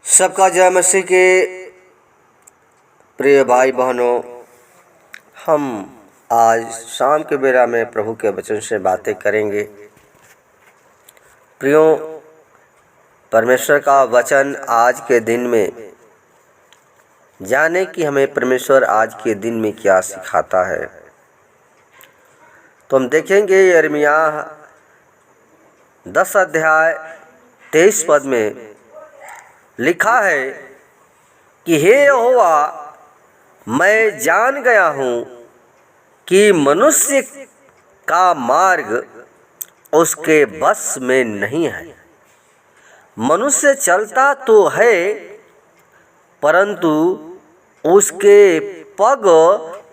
सबका जय मसीह के प्रिय भाई बहनों, हम आज शाम के बेला में प्रभु के वचन से बातें करेंगे। प्रियो, परमेश्वर का वचन आज के दिन में जाने कि हमें परमेश्वर आज के दिन में क्या सिखाता है। तो हम देखेंगे यिर्मयाह 10 अध्याय 23 पद में लिखा है कि हे यहोवा, मैं जान गया हूँ कि मनुष्य का मार्ग उसके बस में नहीं है। मनुष्य चलता तो है परंतु उसके पग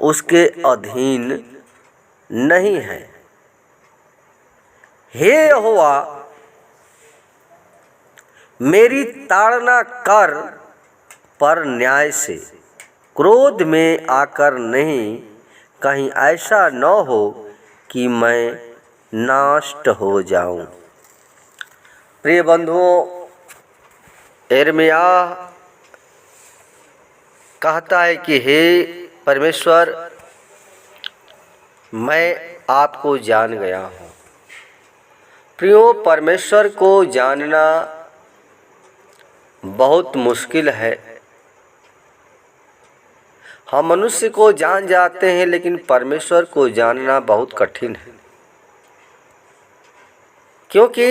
उसके अधीन नहीं है। हे यहोवा, मेरी ताड़ना कर, पर न्याय से, क्रोध में आकर नहीं, कहीं ऐसा न हो कि मैं नष्ट हो जाऊं। प्रिय बंधुओं, यिर्मयाह कहता है कि हे परमेश्वर, मैं आपको जान गया हूँ। प्रियो, परमेश्वर को जानना बहुत मुश्किल है। हम मनुष्य को जान जाते हैं, लेकिन परमेश्वर को जानना बहुत कठिन है, क्योंकि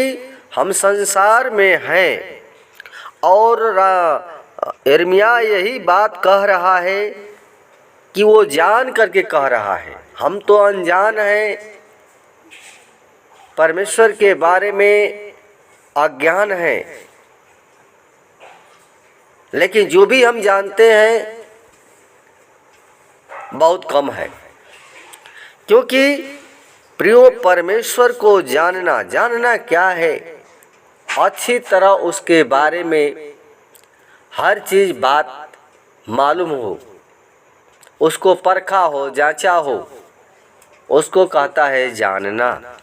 हम संसार में हैं। और यिर्मयाह यही बात कह रहा है कि वो जान करके कह रहा है। हम तो अनजान हैं, परमेश्वर के बारे में अज्ञान है, लेकिन जो भी हम जानते हैं बहुत कम है। क्योंकि प्रियो, परमेश्वर को जानना क्या है, अच्छी तरह उसके बारे में हर चीज़ बात मालूम हो, उसको परखा हो, जांचा हो, उसको कहता है जानना।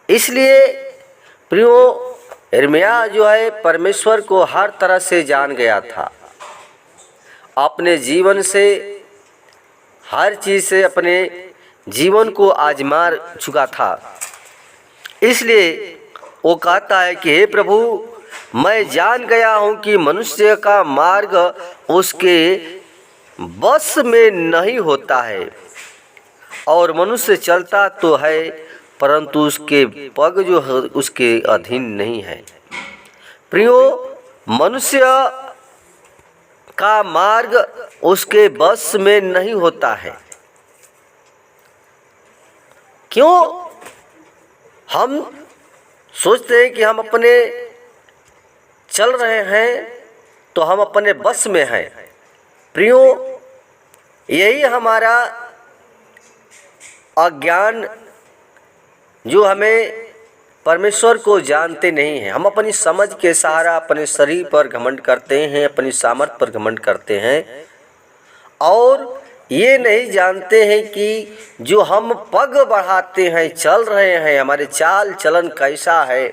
इसलिए प्रियो, यिर्मयाह जो है परमेश्वर को हर तरह से जान गया था। अपने जीवन से, हर चीज़ से अपने जीवन को आजमा चुका था। इसलिए वो कहता है कि हे प्रभु, मैं जान गया हूँ कि मनुष्य का मार्ग उसके बस में नहीं होता है, और मनुष्य चलता तो है परंतु उसके पग जो है उसके अधीन नहीं है। प्रियो, मनुष्य का मार्ग उसके बस में नहीं होता है। क्यों? हम सोचते हैं कि हम अपने चल रहे हैं तो हम अपने बस में हैं। प्रियो, यही हमारा अज्ञान जो हमें परमेश्वर को जानते नहीं हैं। हम अपनी समझ के सहारा अपने शरीर पर घमंड करते हैं, अपनी सामर्थ्य पर घमंड करते हैं, और ये नहीं जानते हैं कि जो हम पग बढ़ाते हैं, चल रहे हैं, हमारे चाल चलन कैसा है।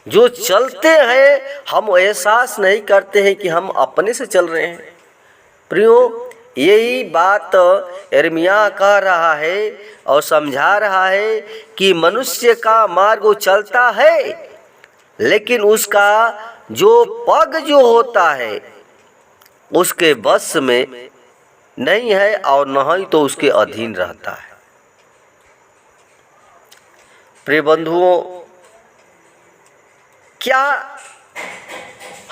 जो चलते हैं हम एहसास नहीं करते हैं कि हम अपने से चल रहे हैं। प्रियो, यही बात यिर्मयाह कह रहा है और समझा रहा है कि मनुष्य का मार्ग वो चलता है, लेकिन उसका जो पग जो होता है उसके बस में नहीं है, और न ही तो उसके अधीन रहता है। प्रिय बंधुओं, क्या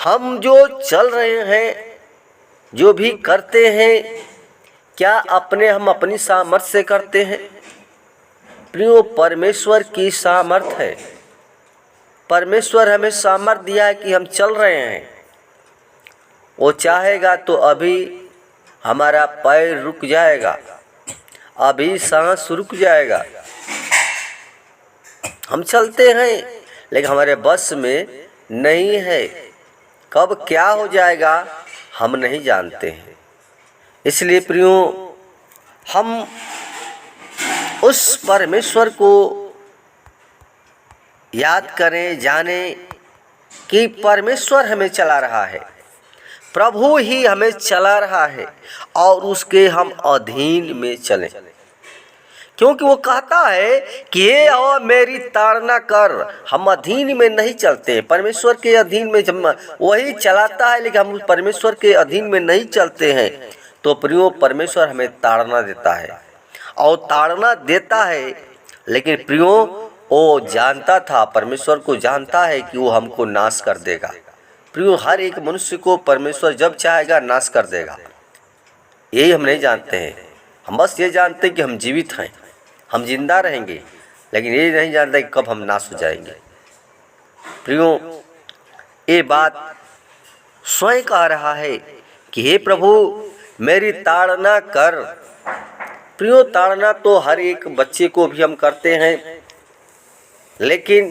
हम जो चल रहे हैं, जो भी करते हैं, क्या हम अपनी सामर्थ्य से करते हैं? प्रियो, परमेश्वर की सामर्थ्य है। परमेश्वर हमें सामर्थ्य दिया है कि हम चल रहे हैं। वो चाहेगा तो अभी हमारा पैर रुक जाएगा, अभी सांस रुक जाएगा। हम चलते हैं, लेकिन हमारे बस में नहीं है। कब क्या हो जाएगा हम नहीं जानते हैं। इसलिए प्रियो, हम उस परमेश्वर को याद करें, जानें कि परमेश्वर हमें चला रहा है, प्रभु ही हमें चला रहा है और उसके हम अधीन में चलें। क्योंकि वो कहता है कि ये और मेरी ताड़ना कर। हम अधीन में नहीं चलते, परमेश्वर के अधीन में वही चलाता है, लेकिन हम परमेश्वर के अधीन में नहीं चलते हैं। तो प्रियो, परमेश्वर हमें ताड़ना देता है और ताड़ना देता है, लेकिन प्रियो वो जानता था, परमेश्वर को जानता है कि वो हमको नाश कर देगा। प्रियो, हर एक मनुष्य को परमेश्वर जब चाहेगा नाश कर देगा, यही हम नहीं जानते हैं। हम बस ये जानते हैं कि हम जीवित हैं, हम जिंदा रहेंगे, लेकिन ये नहीं जानते कि कब हम नाश हो जाएंगे। प्रियो, ये बात स्वयं कह रहा है कि हे प्रभु मेरी ताड़ना कर। प्रियो, ताड़ना तो हर एक बच्चे को भी हम करते हैं, लेकिन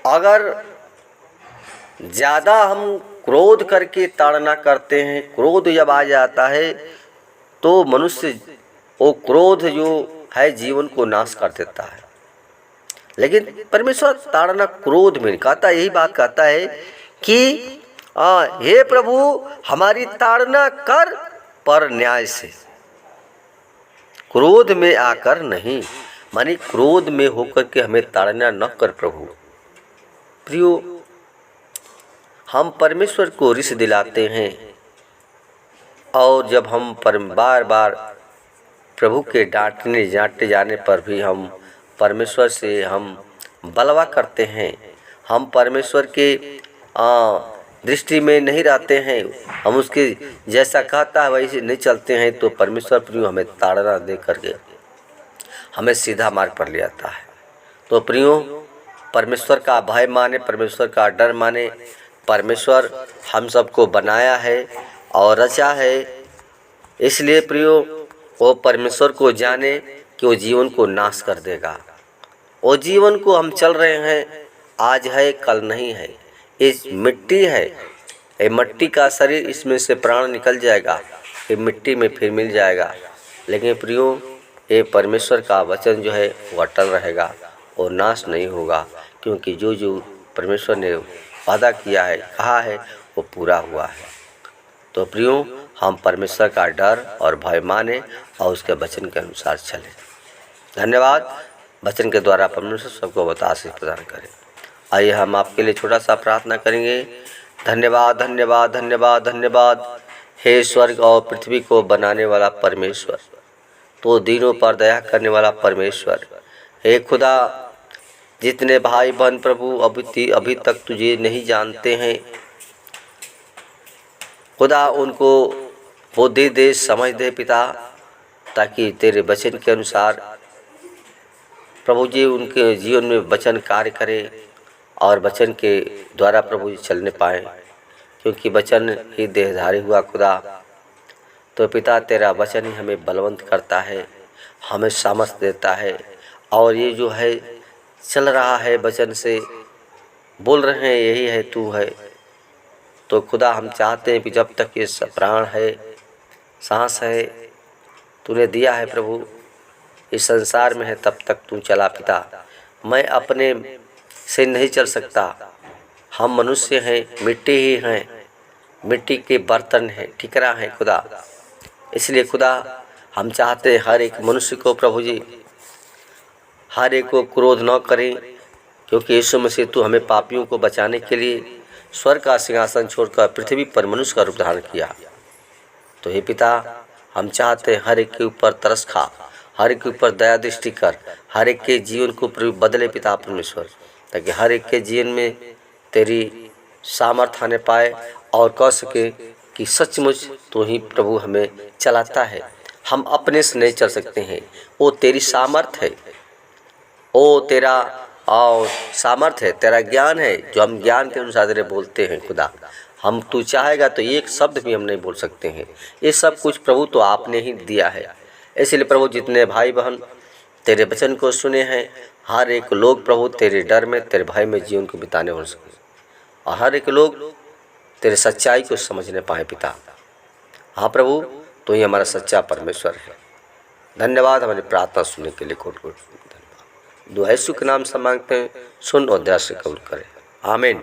अगर ज़्यादा हम क्रोध करके ताड़ना करते हैं, क्रोध जब आ जाता है तो मनुष्य वो क्रोध जो है जीवन को नाश कर देता है। लेकिन परमेश्वर ताड़ना क्रोध में नहीं कहता, यही बात कहता है कि हे प्रभु हमारी ताड़ना कर, पर न्याय से, क्रोध में आकर नहीं। माने क्रोध में होकर के हमें ताड़ना न कर प्रभु। प्रियो, हम परमेश्वर को रिस दिलाते हैं और जब हम बार बार प्रभु के डांटे जाने पर भी हम परमेश्वर से हम बलवा करते हैं, हम परमेश्वर के दृष्टि में नहीं रहते हैं, हम उसके जैसा कहता है वैसे नहीं चलते हैं, तो परमेश्वर प्रियो हमें ताड़ना दे करके हमें सीधा मार्ग पर ले आता है। तो प्रियो, परमेश्वर का भय माने, परमेश्वर का डर माने। परमेश्वर हम सबको बनाया है और रचा है, इसलिए प्रियो वो परमेश्वर को जाने कि वो जीवन को नाश कर देगा। वो जीवन को हम चल रहे हैं, आज है कल नहीं है, इस मिट्टी है, ये मिट्टी का शरीर, इसमें से प्राण निकल जाएगा, ये मिट्टी में फिर मिल जाएगा। लेकिन प्रियो, ये परमेश्वर का वचन जो है वो अटल रहेगा और नाश नहीं होगा, क्योंकि जो जो परमेश्वर ने वादा किया है, कहा है, वो पूरा हुआ है। तो प्रियो, हम परमेश्वर का डर और भय माने और उसके वचन के अनुसार चलें। धन्यवाद। वचन के द्वारा परमेश्वर सबको आशीष प्रदान करें। आइए हम आपके लिए छोटा सा प्रार्थना करेंगे। धन्यवाद धन्यवाद धन्यवाद धन्यवाद हे स्वर्ग और पृथ्वी को बनाने वाला परमेश्वर, तो दीनों पर दया करने वाला परमेश्वर, हे खुदा, जितने भाई बहन प्रभु अभी तक तुझे नहीं जानते हैं, खुदा उनको बुद्धि दे, समझ दे पिता, ताकि तेरे वचन के अनुसार प्रभु जी उनके जीवन में वचन कार्य करे और वचन के द्वारा प्रभु जी चलने पाए, क्योंकि वचन ही देहधारी हुआ खुदा। तो पिता, तेरा वचन ही हमें बलवंत करता है, हमें सामर्थ देता है, और ये जो है चल रहा है वचन से, बोल रहे हैं यही है तू है। तो खुदा, हम चाहते हैं कि जब तक ये प्राण है, सांस है, तूने दिया है प्रभु, इस संसार में है, तब तक तू चला पिता। मैं अपने से नहीं चल सकता, हम मनुष्य हैं, मिट्टी ही हैं, मिट्टी के बर्तन हैं, ठिकरा हैं खुदा। इसलिए खुदा, हम चाहते हैं हर एक मनुष्य को प्रभु जी, हर एक को क्रोध न करें, क्योंकि यीशु मसीह तू हमें पापियों को बचाने के लिए स्वर्ग का सिंहासन छोड़कर पृथ्वी पर मनुष्य का रूप धारण किया। तो हे पिता, हम चाहते हैं हर एक के ऊपर तरस खा, हर एक के ऊपर दया दृष्टि कर, हर एक के जीवन को बदले पिता परमेश्वर, ताकि हर एक के जीवन में तेरी सामर्थ आने पाए और कह सके कि सचमुच तो ही प्रभु हमें चलाता है, हम अपने से नहीं चल सकते हैं, वो तेरी सामर्थ है, वो तेरा और सामर्थ है, तेरा ज्ञान है, जो हम ज्ञान के अनुसार तेरे बोलते हैं खुदा। हम तू चाहेगा तो एक शब्द भी हम नहीं बोल सकते हैं, ये सब कुछ प्रभु तो आपने ही दिया है। इसलिए प्रभु, जितने भाई बहन तेरे वचन को सुने हैं, हर एक लोग प्रभु तेरे डर में, तेरे भय में जीवन को बिताने हो सके, और हर एक लोग तेरे सच्चाई को समझने पाए पिता। हाँ प्रभु, तो ही हमारा सच्चा परमेश्वर है। धन्यवाद हमारी प्रार्थना सुनने के लिए, कोट कोट धन्यवाद। दुआ यीशु के नाम से मांगते हैं, सुन और दया से कबूल करें। आमीन।